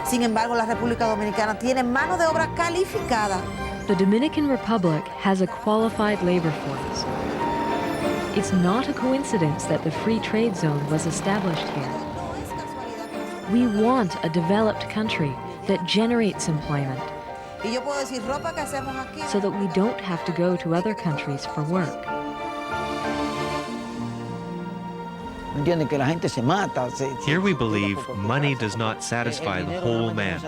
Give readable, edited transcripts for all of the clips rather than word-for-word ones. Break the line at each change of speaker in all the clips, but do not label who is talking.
Sin embargo, la República Dominicana tiene mano de obra calificada.
The Dominican Republic has a qualified labor force. It's not a coincidence that the free trade zone was established here. We want a developed country that generates employment so that we don't have to go to other countries for work.
Here we believe money does not satisfy the whole man.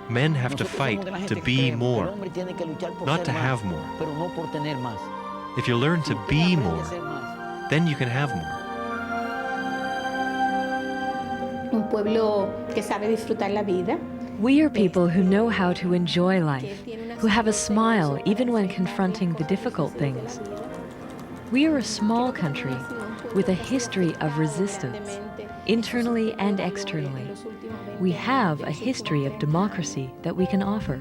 Men have to fight to be more, not to have more. If you learn to be more, then you can have more.
Un pueblo que sabe disfrutar la vida.
We are people who know how to enjoy life, who have a smile even when confronting the difficult things. We are a small country with a history of resistance, internally and externally. We have a history of democracy that we can offer.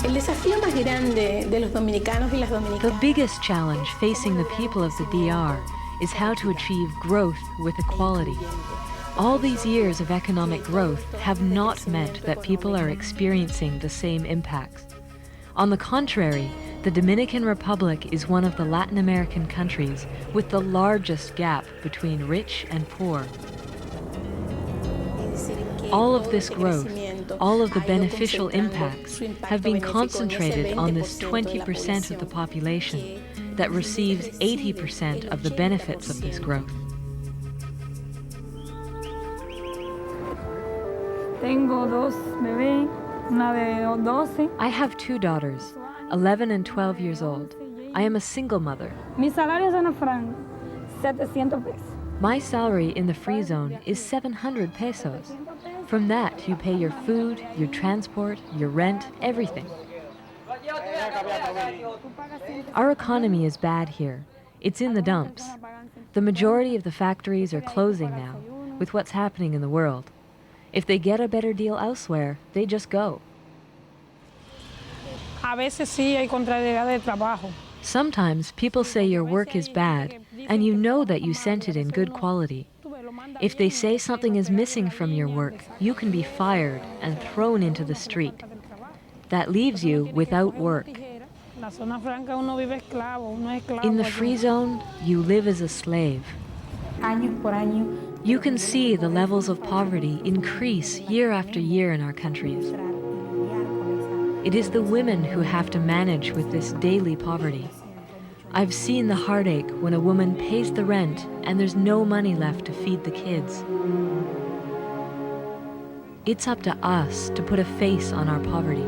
El desafío más grande de los dominicanos y las dominicanas.
The biggest challenge facing the people of the DR is how to achieve growth with equality. All these years of economic growth have not meant that people are experiencing the same impacts. On the contrary, the Dominican Republic is one of the Latin American countries with the largest gap between rich and poor. All of this growth, all of the beneficial impacts have been concentrated on this 20% of the population that receives 80% of the benefits of this growth. I have two daughters, 11 and 12 years old. I am a single mother.
Mi salario zona franca, 700 pesos.
My salary in the free zone is 700 pesos. From that, you pay your food, your transport, your rent, everything. Our economy is bad here. It's in the dumps. The majority of the factories are closing now, with what's happening in the world. If they get a better deal elsewhere, they just go.
A veces sí hay contrariedad de trabajo.
Sometimes people say your work is bad, and you know that you sent it in good quality. If they say something is missing from your work, you can be fired and thrown into the street. That leaves you without work. In the free zone, you live as a slave. You can see the levels of poverty increase year after year in our countries. It is the women who have to manage with this daily poverty. I've seen the heartache when a woman pays the rent and there's no money left to feed the kids. It's up to us to put a face on our poverty.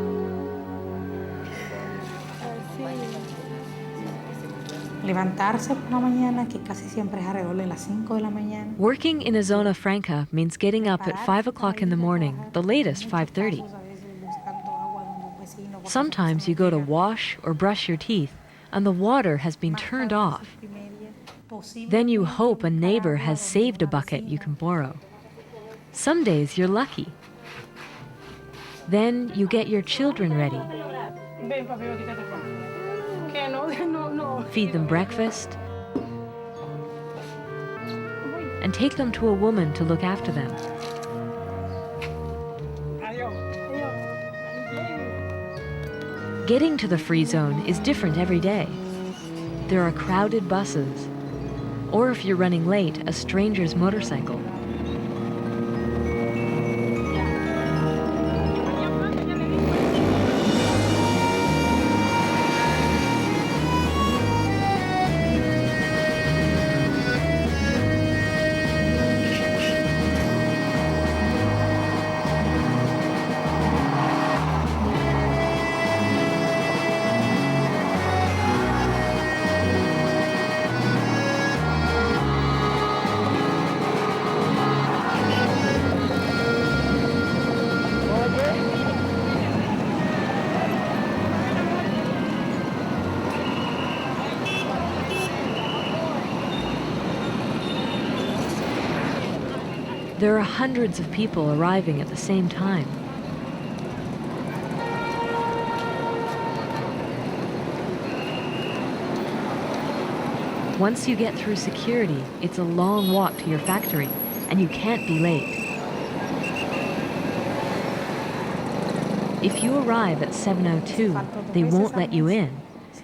Levantarse por la mañana, que casi siempre es alrededor de las 5 de la mañana.
Working in a zona franca means getting up at 5 o'clock in the morning, the latest 5:30. Sometimes you go to wash or brush your teeth and the water has been turned off. Then you hope a neighbor has saved a bucket you can borrow. Some days you're lucky. Then you get your children ready. Feed them breakfast and take them to a woman to look after them. Getting to the free zone is different every day. There are crowded buses, or if you're running late, a stranger's motorcycle. There are hundreds of people arriving at the same time. Once you get through security, it's a long walk to your factory, and you can't be late. If you arrive at 7:02, they won't let you in.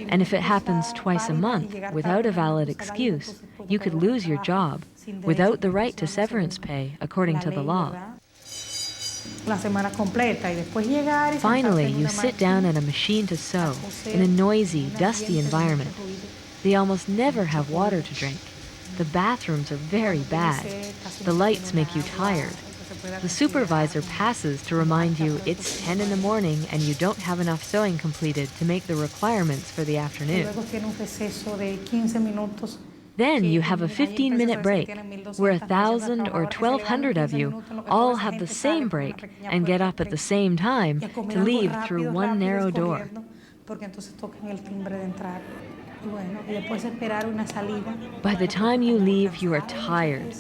And if it happens twice a month without a valid excuse, you could lose your job without the right to severance pay according to the law. Finally, you sit down at a machine to sew in a noisy, dusty environment. They almost never have water to drink. The bathrooms are very bad. The lights make you tired. The supervisor passes to remind you it's 10 in the morning and you don't have enough sewing completed to make the requirements for the afternoon. Then you have a 15-minute break, where 1,000 or 1,200 of you all have the same break and get up at the same time to leave through one narrow door. By the time you leave, you are tired.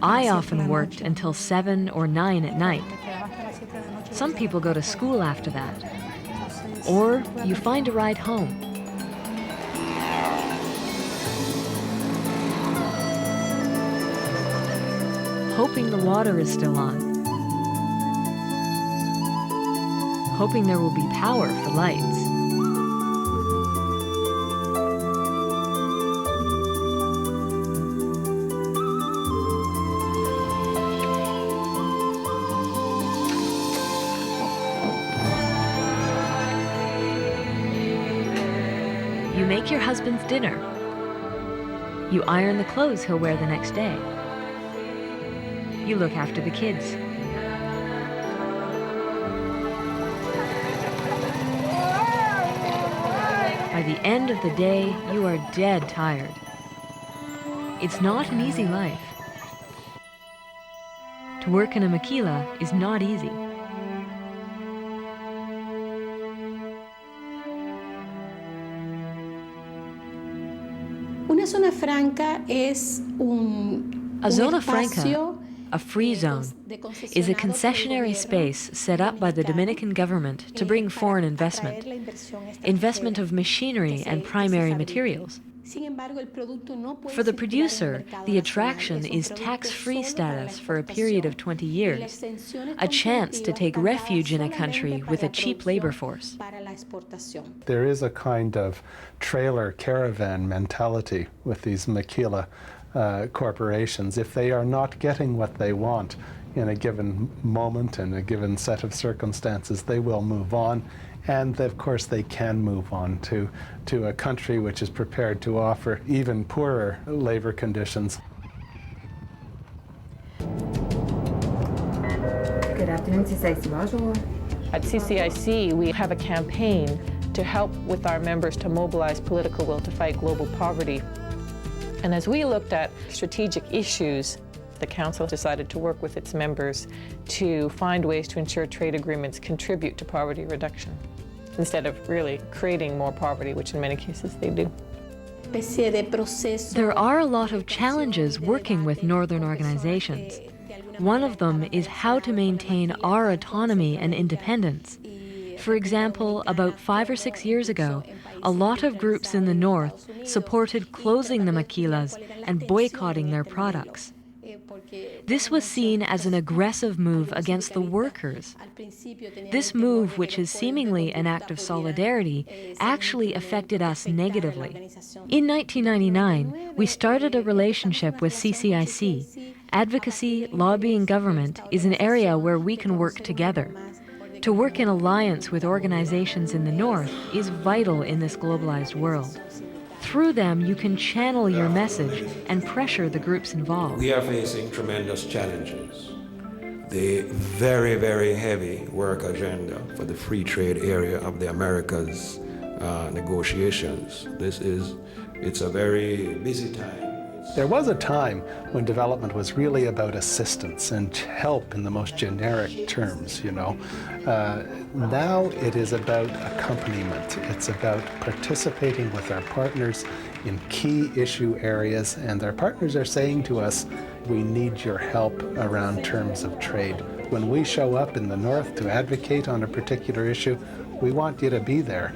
I often worked until 7 or 9 at night. Some people go to school after that. Or you find a ride home. Hoping the water is still on. Hoping there will be power for lights. You make your husband's dinner. You iron the clothes he'll wear the next day. You look after the kids. By the end of the day, you are dead tired. It's not an easy life. To work in a maquila is not easy.
Una zona franca es
A zona franca, a free zone, is a concessionary space set up by the Dominican government to bring foreign investment of machinery and primary materials. For the producer, the attraction is tax-free status for a period of 20 years, a chance to take refuge in a country with a cheap labor force.
There is a kind of trailer caravan mentality with these maquila corporations. If they are not getting what they want in a given moment, in a given set of circumstances, they will move on. And of course they can move on to a country which is prepared to offer even poorer labor conditions.
Good afternoon, CICC. Bonjour.
At CCIC, we have a campaign to help with our members to mobilize political will to fight global poverty. And as we looked at strategic issues, the Council decided to work with its members to find ways to ensure trade agreements contribute to poverty reduction, instead of really creating more poverty, which in many cases they do.
There are a lot of challenges working with northern organizations. One of them is how to maintain our autonomy and independence. For example, about 5 or 6 years ago, a lot of groups in the north supported closing the maquilas and boycotting their products. This was seen as an aggressive move against the workers. This move, which is seemingly an act of solidarity, actually affected us negatively. In 1999, we started a relationship with CCIC. Advocacy, lobbying government is an area where we can work together. To work in alliance with organizations in the North is vital in this globalized world. Through them, you can channel your message and pressure the groups involved.
We are facing tremendous challenges. The very, very heavy work agenda for the free trade area of the Americas negotiations. It's a very busy time.
There was a time when development was really about assistance and help in the most generic terms, you know. Now it is about accompaniment. It's about participating with our partners in key issue areas, and our partners are saying to us, we need your help around terms of trade. When we show up in the North to advocate on a particular issue, we want you to be there.